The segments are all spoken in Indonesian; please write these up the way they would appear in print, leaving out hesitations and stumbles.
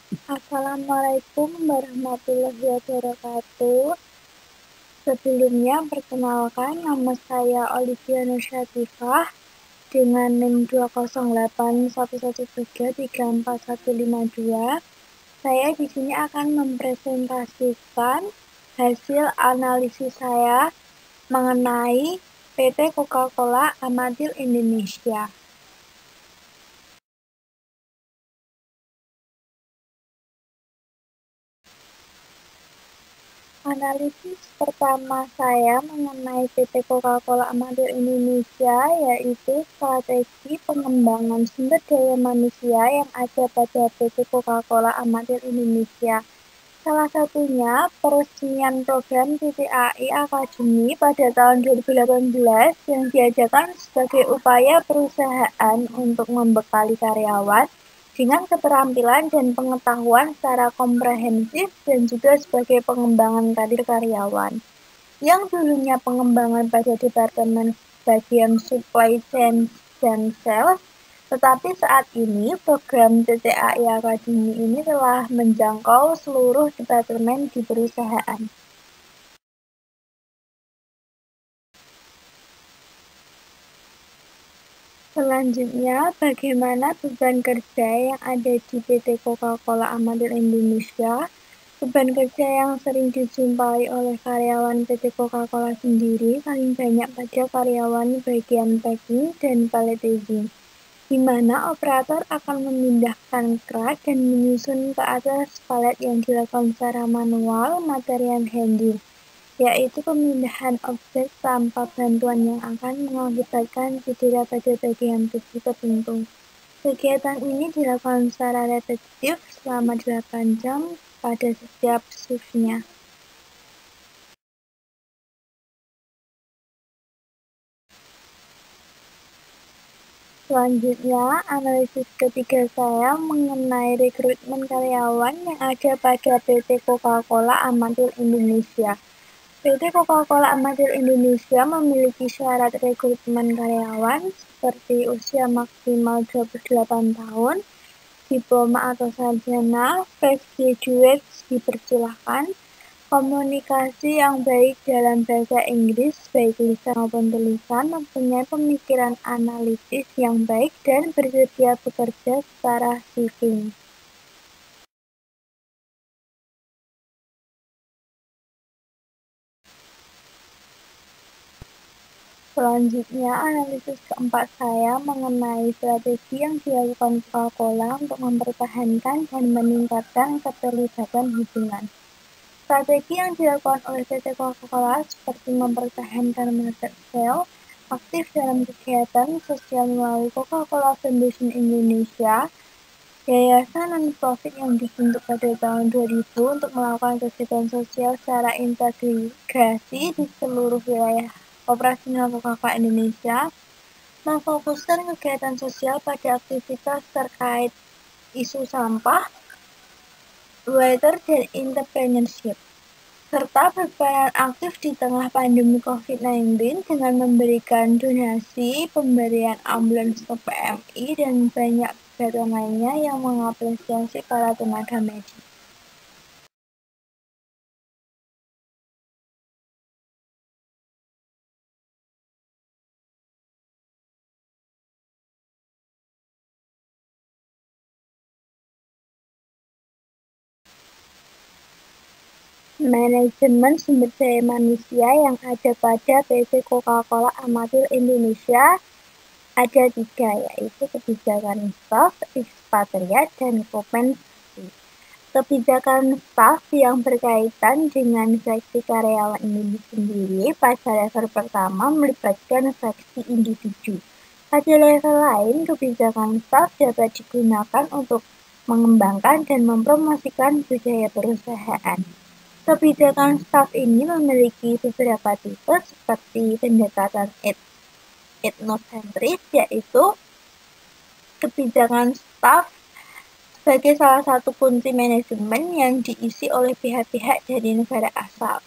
Assalamualaikum warahmatullahi wabarakatuh. Sebelumnya, perkenalkan nama saya Olivia Nursatifah dengan NIM 20811334152. Saya di sini akan mempresentasikan hasil analisis saya mengenai PT Coca-Cola Amatil Indonesia. Analisis pertama saya mengenai PT Coca-Cola Amatil Indonesia yaitu strategi pengembangan sumber daya manusia yang ada pada PT Coca-Cola Amatil Indonesia. Salah satunya peresmian program TTAI Academy pada tahun 2018 yang diadakan sebagai upaya perusahaan untuk membekali karyawan dengan keterampilan dan pengetahuan secara komprehensif dan juga sebagai pengembangan karir karyawan. Yang dulunya pengembangan pada Departemen bagian Supply Chain dan Sales, tetapi saat ini program TTAI Academy ini telah menjangkau seluruh departemen di perusahaan. Selanjutnya, bagaimana beban kerja yang ada di PT Coca-Cola Amatil Indonesia? Beban kerja yang sering dijumpai oleh karyawan PT Coca-Cola sendiri paling banyak pada karyawan bagian packing dan palletizing, di mana operator akan memindahkan krat dan menyusun ke atas palet yang dilakukan secara manual material handling, yaitu pemindahan objek tanpa bantuan yang akan mengakibatkan cedera pada bagian tubuh tertentu. Kegiatan ini dilakukan secara repetitif selama 8 jam pada setiap shift-nya. Selanjutnya, analisis ketiga saya mengenai rekrutmen karyawan yang ada pada PT Coca-Cola Amatil Indonesia. PT Coca-Cola Amatil Indonesia memiliki syarat rekrutmen karyawan seperti usia maksimal 28 tahun, diploma atau sarjana, fresh graduate dipersilahkan, komunikasi yang baik dalam bahasa Inggris, baik lisan maupun tulisan, mempunyai pemikiran analitis yang baik, dan bersedia bekerja secara shifting. Selanjutnya, analisis keempat saya mengenai strategi yang dilakukan Coca-Cola untuk mempertahankan dan meningkatkan keterlibatan hubungan. Strategi yang dilakukan oleh PT Coca-Cola seperti mempertahankan market share, aktif dalam kegiatan sosial melalui Coca-Cola Foundation Indonesia, yayasan non-profit yang dibentuk pada tahun 2000 untuk melakukan kegiatan sosial secara integrasi di seluruh wilayah operasional Coca-Cola Indonesia, memfokuskan kegiatan sosial pada aktivitas terkait isu sampah, water, dan entrepreneurship, serta berperan aktif di tengah pandemi COVID-19 dengan memberikan donasi, pemberian ambulans ke PMI, dan banyak kegiatan lainnya yang mengapresiasi para tenaga medis. Manajemen sumber daya manusia yang ada pada PT Coca-Cola Amatil Indonesia ada 3, yaitu kebijakan staf, ekspatriat, dan kompensasi. Kebijakan staf yang berkaitan dengan seleksi karyawan ini sendiri pada level pertama melibatkan seleksi individu. Pada level lain, kebijakan staf dapat digunakan untuk mengembangkan dan mempromosikan budaya perusahaan. Kebijakan staf ini memiliki beberapa tipe seperti pendekatan etnosentris, yaitu kebijakan staf sebagai salah satu kunci manajemen yang diisi oleh pihak-pihak dari negara asal.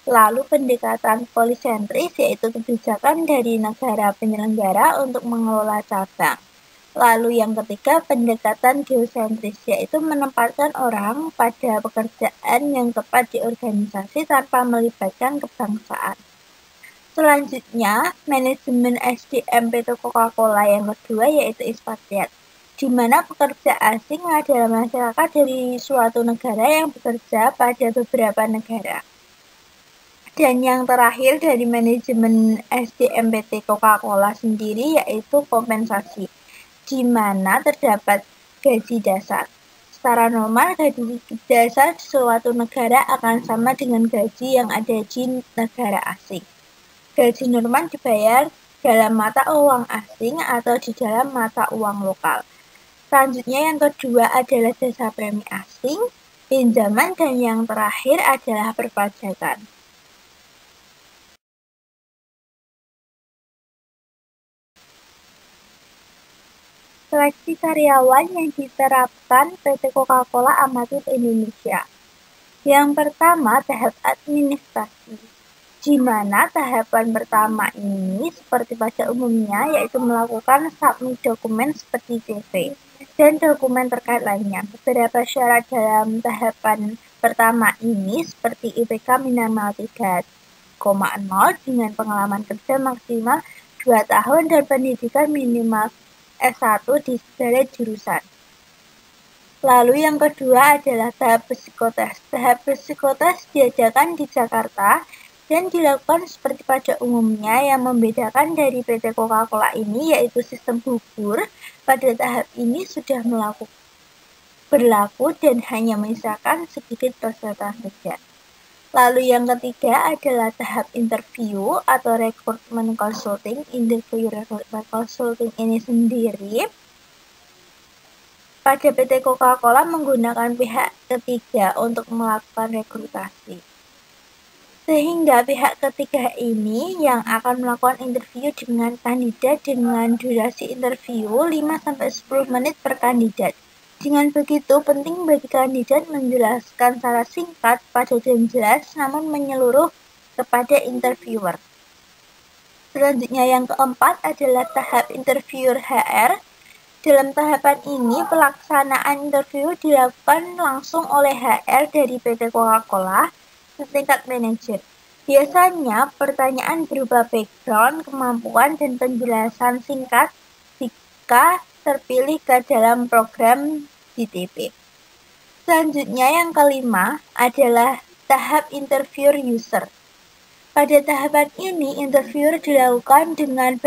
Lalu pendekatan polisentris, yaitu kebijakan dari negara penyelenggara untuk mengelola cabang. Lalu yang ketiga, pendekatan geosentris, yaitu menempatkan orang pada pekerjaan yang tepat di organisasi tanpa melibatkan kebangsaan. Selanjutnya, manajemen SDM PT Coca-Cola yang kedua yaitu ekspatriat, di mana pekerja asing adalah masyarakat dari suatu negara yang bekerja pada beberapa negara. Dan yang terakhir dari manajemen SDM PT Coca-Cola sendiri yaitu kompensasi, di mana terdapat gaji dasar. Secara normal, gaji dasar di suatu negara akan sama dengan gaji yang ada di negara asing. Gaji normal dibayar dalam mata uang asing atau di dalam mata uang lokal. Selanjutnya yang kedua adalah jasa premi asing, pinjaman, dan yang terakhir adalah perpajakan. Seleksi karyawan yang diterapkan PT Coca-Cola Amatir Indonesia. Yang pertama, tahap administrasi, di mana tahapan pertama ini seperti pada umumnya yaitu melakukan submit dokumen seperti CV dan dokumen terkait lainnya. Beberapa syarat dalam tahapan pertama ini seperti IPK minimal 3,0 dengan pengalaman kerja maksimal 2 tahun dan pendidikan minimal S1 di segala jurusan. Lalu yang kedua adalah tahap psikotes. Tahap psikotes diadakan di Jakarta dan dilakukan seperti pada umumnya. Yang membedakan dari PT Coca-Cola ini yaitu sistem gugur pada tahap ini sudah berlaku dan hanya menyisakan sedikit peserta saja. Lalu yang ketiga adalah tahap interview atau recruitment consulting. Interview recruitment consulting ini sendiri pada PT Coca-Cola menggunakan pihak ketiga untuk melakukan rekrutasi. Sehingga pihak ketiga ini yang akan melakukan interview dengan kandidat dengan durasi interview 5-10 menit per kandidat. Dengan begitu, penting bagi kandidat menjelaskan secara singkat, padat dan jelas, namun menyeluruh kepada interviewer. Selanjutnya yang keempat adalah tahap interviewer HR. Dalam tahapan ini, pelaksanaan interview dilakukan langsung oleh HR dari PT Coca-Cola setingkat manajer. Biasanya, pertanyaan berupa background, kemampuan, dan penjelasan singkat jika terpilih ke dalam program DTP. Selanjutnya yang kelima adalah tahap interview user. Pada tahapan ini, interview dilakukan dengan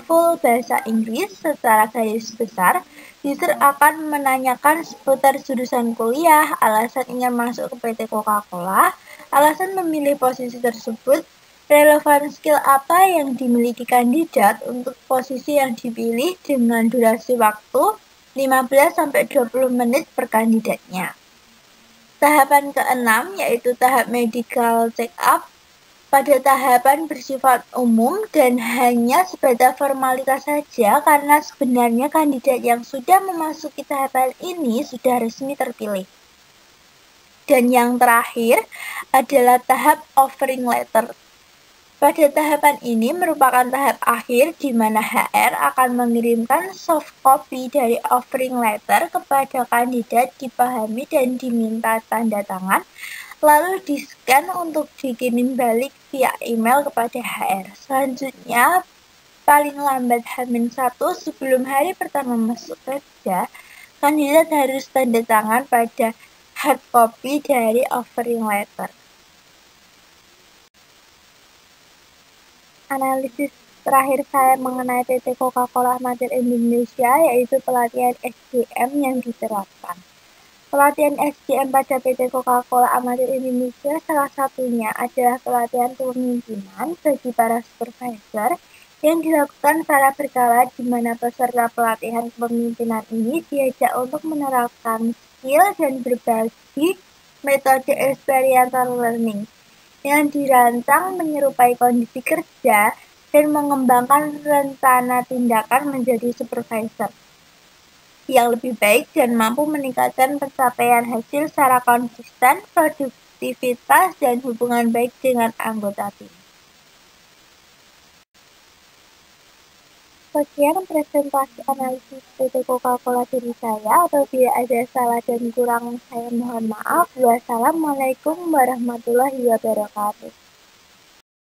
full bahasa Inggris secara garis besar. User akan menanyakan seputar jurusan kuliah, alasan ingin masuk ke PT Coca-Cola, alasan memilih posisi tersebut, relevan skill apa yang dimiliki kandidat untuk posisi yang dipilih dengan durasi waktu 15-20 menit per kandidatnya. Tahapan keenam yaitu tahap medical check-up. Pada tahapan bersifat umum dan hanya sebatas formalitas saja karena sebenarnya kandidat yang sudah memasuki tahapan ini sudah resmi terpilih. Dan yang terakhir adalah tahap offering letter. Pada tahapan ini merupakan tahap akhir di mana HR akan mengirimkan soft copy dari offering letter kepada kandidat dipahami dan diminta tanda tangan, lalu di-scan untuk dikirim balik via email kepada HR. Selanjutnya, paling lambat H-1 sebelum hari pertama masuk kerja, kandidat harus tanda tangan pada hard copy dari offering letter. Analisis terakhir saya mengenai PT Coca-Cola Amatir Indonesia yaitu pelatihan SDM yang diterapkan. Pelatihan SDM pada PT Coca-Cola Amatir Indonesia salah satunya adalah pelatihan kepemimpinan bagi para supervisor yang dilakukan secara berkala di mana peserta pelatihan kepemimpinan ini diajak untuk menerapkan skill dan berbagi metode experiential learning yang dirancang menyerupai kondisi kerja dan mengembangkan rencana tindakan menjadi supervisor yang lebih baik dan mampu meningkatkan pencapaian hasil secara konsisten, produktivitas, dan hubungan baik dengan anggota tim. Sekian presentasi analisis PT Coca-Cola dari saya. Apabila ada salah dan kurang saya mohon maaf. Wassalamualaikum warahmatullahi wabarakatuh.